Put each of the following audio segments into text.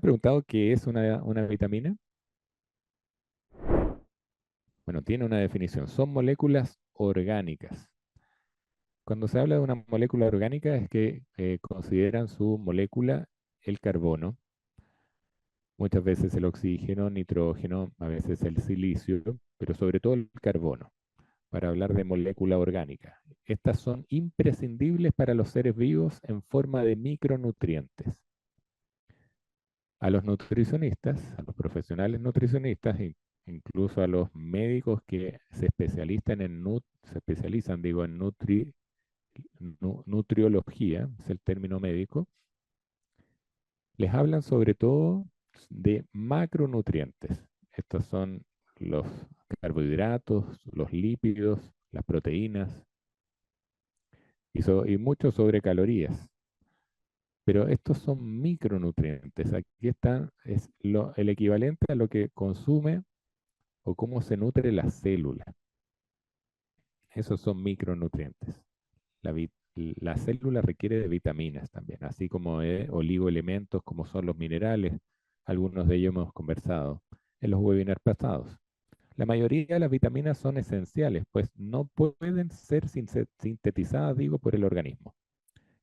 preguntado qué es una vitamina? Bueno, tiene una definición. Son moléculas orgánicas. Cuando se habla de una molécula orgánica es que consideran su molécula el carbono, muchas veces el oxígeno, nitrógeno, a veces el silicio, pero sobre todo el carbono, para hablar de molécula orgánica. Estas son imprescindibles para los seres vivos en forma de micronutrientes. A los nutricionistas, a los profesionales nutricionistas, incluso a los médicos que se especializan, digo, en nutriología, es el término médico, les hablan sobre todo de macronutrientes. Estos son los carbohidratos, los lípidos, las proteínas y mucho sobre calorías. Pero estos son micronutrientes. Aquí está, el equivalente a lo que consume o cómo se nutre la célula. Esos son micronutrientes. La célula requiere de vitaminas también, así como de oligoelementos como son los minerales. Algunos de ellos hemos conversado en los webinars pasados. La mayoría de las vitaminas son esenciales, pues no pueden ser sintetizadas, digo, por el organismo.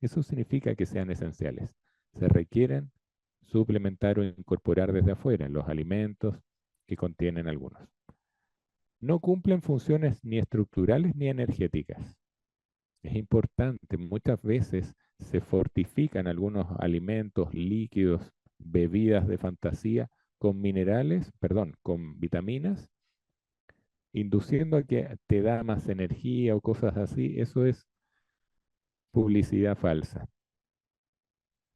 Eso significa que sean esenciales. Se requieren suplementar o incorporar desde afuera en los alimentos que contienen algunos. No cumplen funciones ni estructurales ni energéticas. Es importante, muchas veces se fortifican algunos alimentos, líquidos, bebidas de fantasía con minerales, perdón, con vitaminas, induciendo a que te da más energía o cosas así. Eso es publicidad falsa.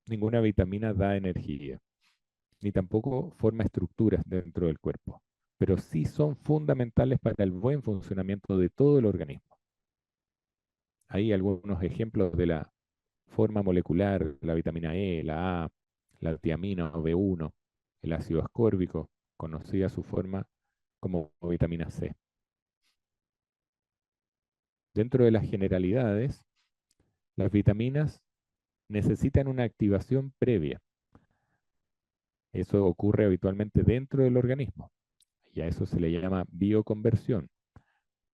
Ninguna vitamina da energía, ni tampoco forma estructuras dentro del cuerpo, pero sí son fundamentales para el buen funcionamiento de todo el organismo. Hay algunos ejemplos de la forma molecular, la vitamina E, la A, la tiamina o B1, el ácido ascórbico, conocida su forma como vitamina C. Dentro de las generalidades, las vitaminas necesitan una activación previa. Eso ocurre habitualmente dentro del organismo y a eso se le llama bioconversión.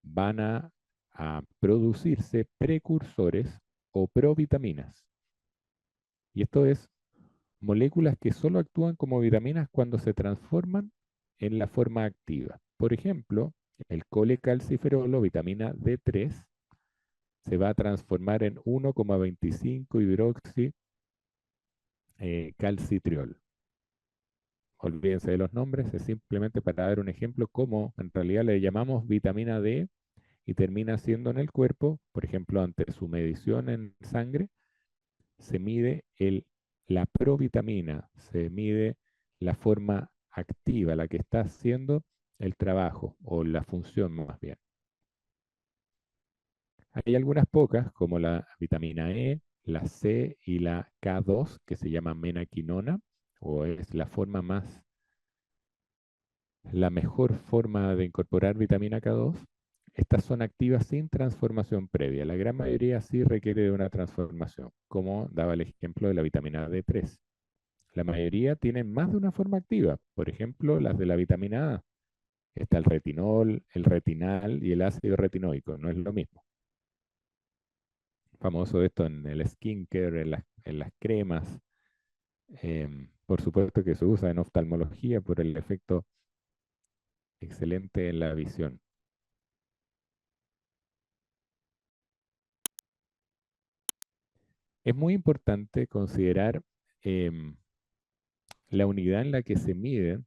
Van a producirse precursores o provitaminas. Y esto es moléculas que solo actúan como vitaminas cuando se transforman en la forma activa. Por ejemplo, el colecalciferol o vitamina D3 se va a transformar en 1,25 hidroxi calcitriol. Olvídense de los nombres, es simplemente para dar un ejemplo cómo en realidad le llamamos vitamina D y termina siendo en el cuerpo, por ejemplo, ante su medición en sangre, se mide la provitamina, se mide la forma activa, la que está haciendo el trabajo o la función más bien. Hay algunas pocas, como la vitamina E, la C y la K2, que se llama menaquinona, o es la mejor forma de incorporar vitamina K2. Estas son activas sin transformación previa. La gran mayoría sí requiere de una transformación, como daba el ejemplo de la vitamina D3. La mayoría tienen más de una forma activa. Por ejemplo, las de la vitamina A. Está el retinol, el retinal y el ácido retinoico. No es lo mismo. Famoso esto en el skincare, en las cremas. Por supuesto que se usa en oftalmología por el efecto excelente en la visión. Es muy importante considerar em, la unidad en la que se miden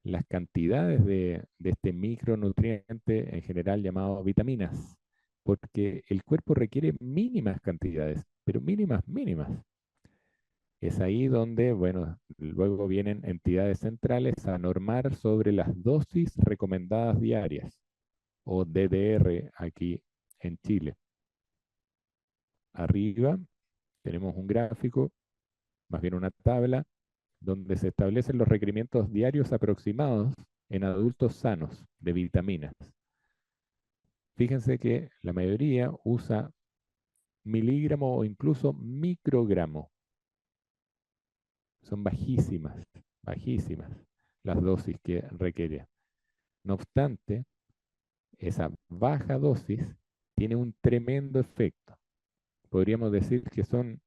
las cantidades de este micronutriente en general llamado vitaminas, porque el cuerpo requiere mínimas cantidades, pero mínimas, mínimas. Es ahí donde, bueno, luego vienen entidades centrales a normar sobre las dosis recomendadas diarias, o DDR aquí en Chile. Arriba tenemos un gráfico, más bien una tabla, donde se establecen los requerimientos diarios aproximados en adultos sanos de vitaminas. Fíjense que la mayoría usa miligramo o incluso microgramo. Son bajísimas, bajísimas las dosis que requiere. No obstante, esa baja dosis tiene un tremendo efecto. Podríamos decir que son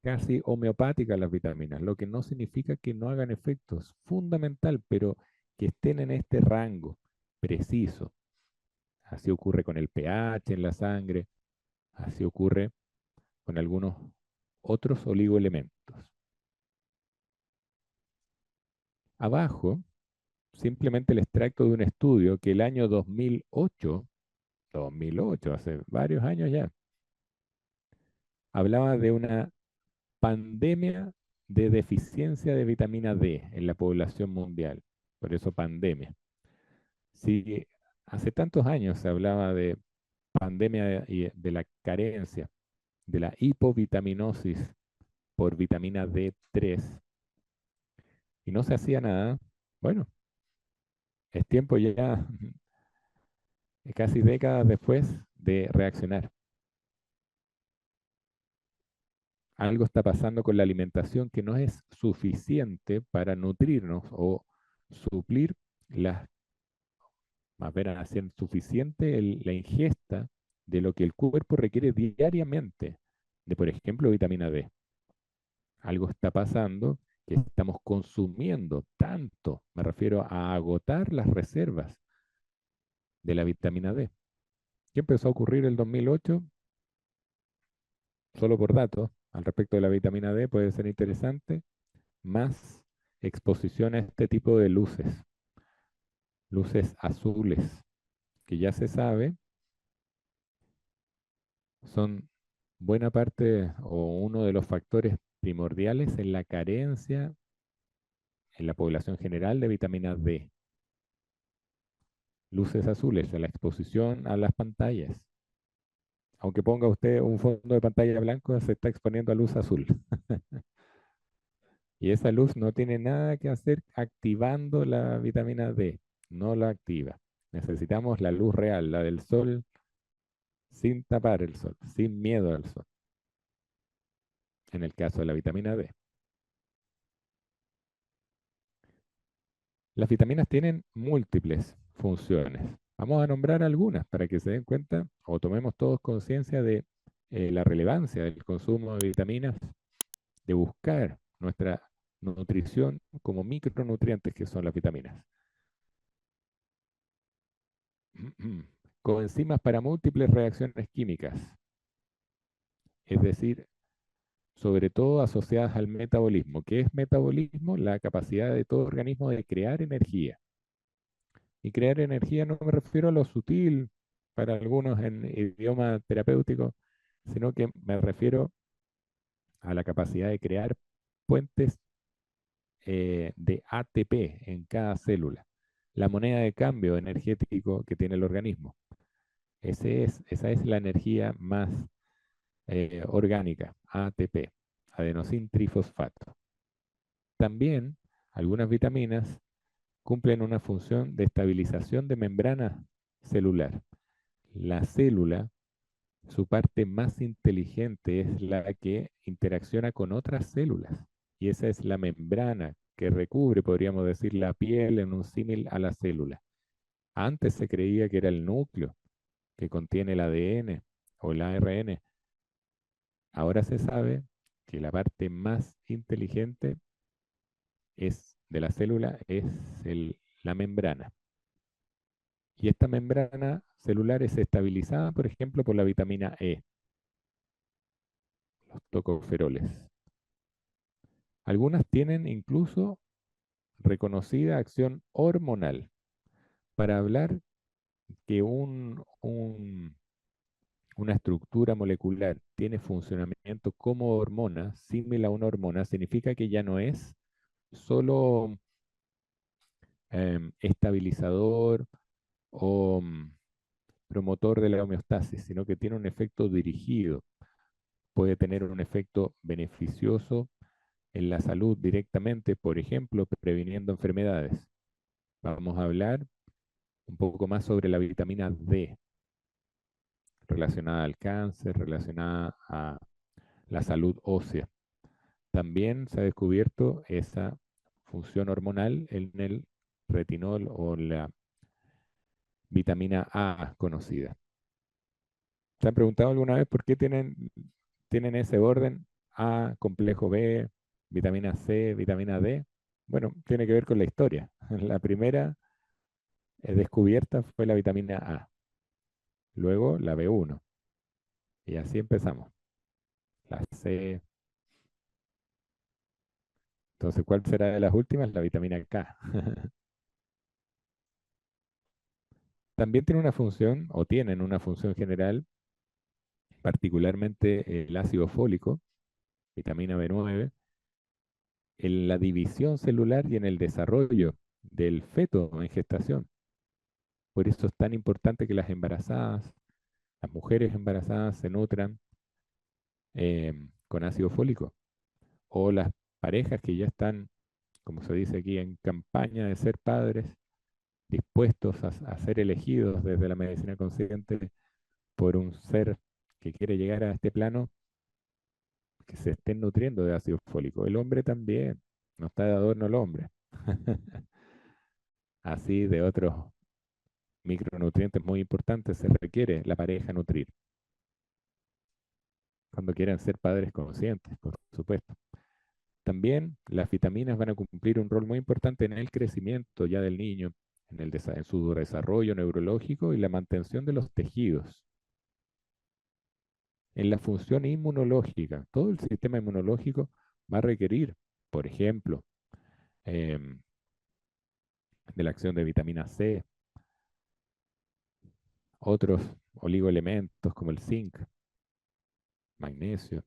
casi homeopáticas las vitaminas, lo que no significa que no hagan efectos. Fundamental, pero que estén en este rango preciso. Así ocurre con el pH en la sangre, así ocurre con algunos otros oligoelementos. Abajo, simplemente el extracto de un estudio que el año 2008, hace varios años ya, hablaba de una pandemia de deficiencia de vitamina D en la población mundial. Por eso pandemia. Si hace tantos años se hablaba de pandemia de la carencia, de la hipovitaminosis por vitamina D3 y no se hacía nada, bueno, es tiempo ya, casi décadas después, de reaccionar. Algo está pasando con la alimentación que no es suficiente para nutrirnos o suplir las, más bien hacer suficiente la ingesta de lo que el cuerpo requiere diariamente, de por ejemplo vitamina D. Algo está pasando que estamos consumiendo tanto, me refiero a agotar las reservas de la vitamina D. ¿Qué empezó a ocurrir el 2008? Solo por datos, al respecto de la vitamina D puede ser interesante, más exposición a este tipo de luces, luces azules, que ya se sabe son buena parte o uno de los factores primordiales en la carencia en la población general de vitamina D. Luces azules, la exposición a las pantallas. Aunque ponga usted un fondo de pantalla blanco, se está exponiendo a luz azul. Y esa luz no tiene nada que hacer activando la vitamina D. No la activa. Necesitamos la luz real, la del sol, sin tapar el sol, sin miedo al sol. En el caso de la vitamina D. Las vitaminas tienen múltiples funciones. Vamos a nombrar algunas para que se den cuenta o tomemos todos conciencia de la relevancia del consumo de vitaminas, de buscar nuestra nutrición como micronutrientes que son las vitaminas. Coenzimas para múltiples reacciones químicas, es decir, sobre todo asociadas al metabolismo. ¿Qué es metabolismo? La capacidad de todo organismo de crear energía. Y crear energía no me refiero a lo sutil para algunos en idioma terapéutico, sino que me refiero a la capacidad de crear puentes de ATP en cada célula, la moneda de cambio energético que tiene el organismo. Esa es la energía más orgánica, ATP, adenosín trifosfato. También algunas vitaminas cumplen una función de estabilización de membrana celular. La célula, su parte más inteligente es la que interacciona con otras células. Y esa es la membrana que recubre, podríamos decir, la piel en un símil a la célula. Antes se creía que era el núcleo que contiene el ADN o el ARN. Ahora se sabe que la parte más inteligente de la célula es la membrana. Y esta membrana celular es estabilizada, por ejemplo, por la vitamina E, los tocoferoles. Algunas tienen incluso reconocida acción hormonal. Para hablar que una estructura molecular tiene funcionamiento como hormona, similar a una hormona, significa que ya no es solo estabilizador o promotor de la homeostasis, sino que tiene un efecto dirigido. Puede tener un efecto beneficioso en la salud directamente, por ejemplo, previniendo enfermedades. Vamos a hablar un poco más sobre la vitamina D, relacionada al cáncer, relacionada a la salud ósea. También se ha descubierto esa función hormonal en el retinol o la vitamina A conocida. ¿Se han preguntado alguna vez por qué tienen ese orden? A, complejo B, vitamina C, vitamina D. Bueno, tiene que ver con la historia. La primera descubierta fue la vitamina A, luego la B1, y así empezamos. La C. Entonces, ¿cuál será de las últimas? La vitamina K. También tiene una función, o tienen una función general, particularmente el ácido fólico, vitamina B9, en la división celular y en el desarrollo del feto en gestación. Por eso es tan importante que las embarazadas, las mujeres embarazadas se nutran con ácido fólico, o las parejas que ya están, como se dice aquí, en campaña de ser padres, dispuestos a ser elegidos desde la medicina consciente por un ser que quiere llegar a este plano, que se estén nutriendo de ácido fólico. El hombre también, no está de adorno el hombre. Así de otros micronutrientes muy importantes se requiere la pareja nutrir, cuando quieran ser padres conscientes, por supuesto. También las vitaminas van a cumplir un rol muy importante en el crecimiento ya del niño, en su desarrollo neurológico y la mantención de los tejidos. En la función inmunológica, todo el sistema inmunológico va a requerir, por ejemplo, em, de la acción de vitamina C, otros oligoelementos como el zinc, magnesio,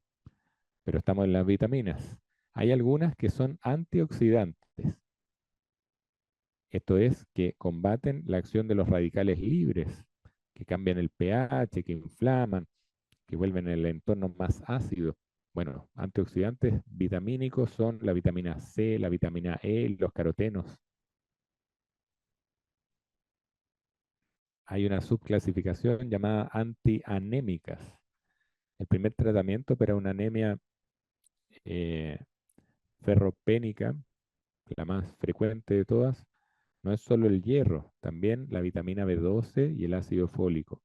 pero estamos en las vitaminas. Hay algunas que son antioxidantes, esto es, que combaten la acción de los radicales libres, que cambian el pH, que inflaman, que vuelven el entorno más ácido. Bueno, antioxidantes vitamínicos son la vitamina C, la vitamina E, los carotenos. Hay una subclasificación llamada antianémicas. El primer tratamiento para una anemia eh, ferropénica, la más frecuente de todas, no es solo el hierro, también la vitamina B12 y el ácido fólico.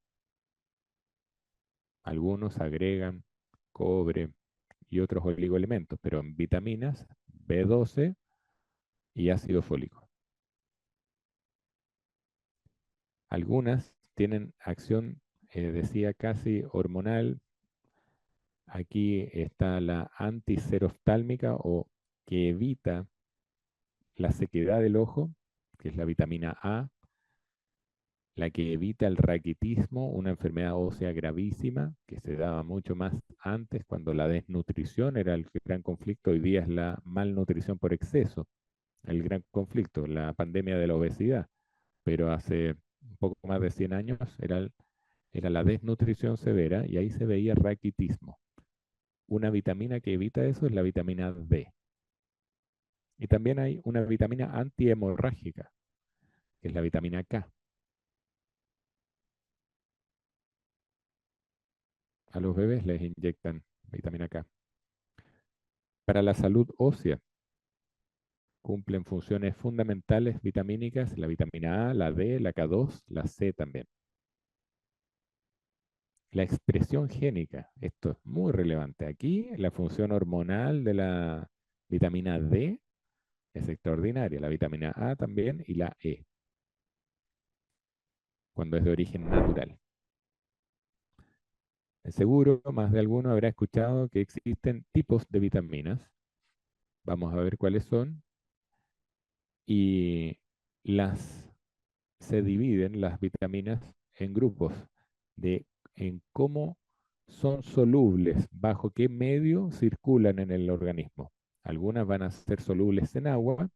Algunos agregan cobre y otros oligoelementos, pero en vitaminas B12 y ácido fólico. Algunas tienen acción, decía, casi hormonal. Aquí está la antiseroftálmica o que evita la sequedad del ojo, que es la vitamina A, la que evita el raquitismo, una enfermedad ósea gravísima que se daba mucho más antes cuando la desnutrición era el gran conflicto, hoy día es la malnutrición por exceso, el gran conflicto, la pandemia de la obesidad, pero hace un poco más de 100 años era la desnutrición severa y ahí se veía raquitismo. Una vitamina que evita eso es la vitamina D. Y también hay una vitamina antihemorrágica, que es la vitamina K. A los bebés les inyectan vitamina K. Para la salud ósea cumplen funciones fundamentales vitamínicas la vitamina A, la D, la K2, la C también. La expresión génica, esto es muy relevante. Aquí la función hormonal de la vitamina D es extraordinaria, la vitamina A también y la E, cuando es de origen natural. Seguro, más de alguno habrá escuchado que existen tipos de vitaminas. Vamos a ver cuáles son. Y las se dividen las vitaminas en grupos de en cómo son solubles, bajo qué medio circulan en el organismo. Algunas van a ser solubles en agua,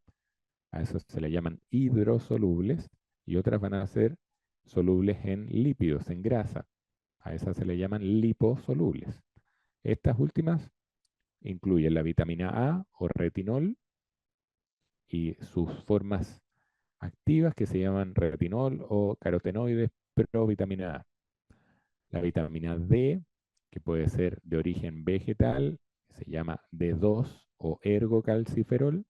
a eso se le llaman hidrosolubles, y otras van a ser solubles en lípidos, en grasa. A esas se le llaman liposolubles. Estas últimas incluyen la vitamina A o retinol y sus formas activas que se llaman retinol o carotenoides provitamina A. La vitamina D, que puede ser de origen vegetal, se llama D2, o ergocalciferol,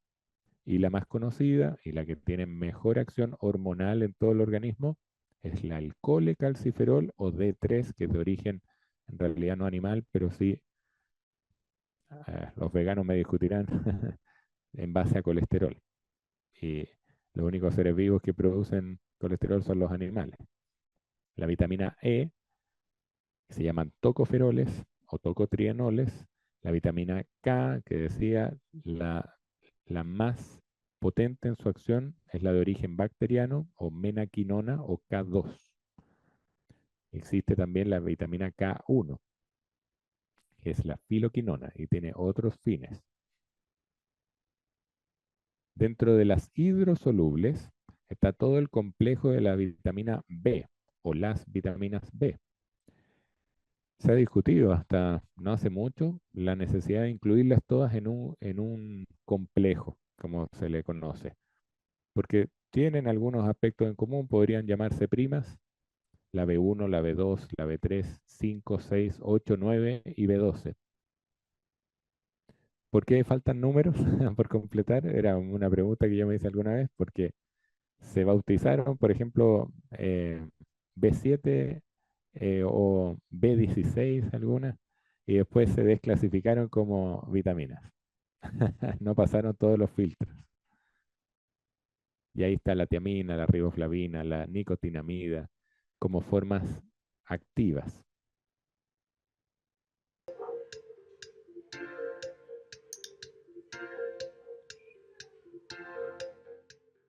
y la más conocida y la que tiene mejor acción hormonal en todo el organismo es la alcoholecalciferol o D3, que es de origen en realidad no animal, pero sí, los veganos me discutirán, en base a colesterol. Y los únicos seres vivos que producen colesterol son los animales. La vitamina E, que se llaman tocoferoles o tocotrienoles. La vitamina K, que decía la más potente en su acción, es la de origen bacteriano o menaquinona o K2. Existe también la vitamina K1, que es la filoquinona y tiene otros fines. Dentro de las hidrosolubles está todo el complejo de la vitamina B o las vitaminas B. Se ha discutido hasta no hace mucho la necesidad de incluirlas todas en un complejo, como se le conoce, porque tienen algunos aspectos en común, podrían llamarse primas, la B1, la B2, la B3, 5, 6, 8, 9 y B12. ¿Por qué faltan números por completar? Era una pregunta que yo me hice alguna vez, porque se bautizaron, por ejemplo, B7 o B16 algunas, y después se desclasificaron como vitaminas. No pasaron todos los filtros. Y ahí está la tiamina, la riboflavina, la nicotinamida, como formas activas.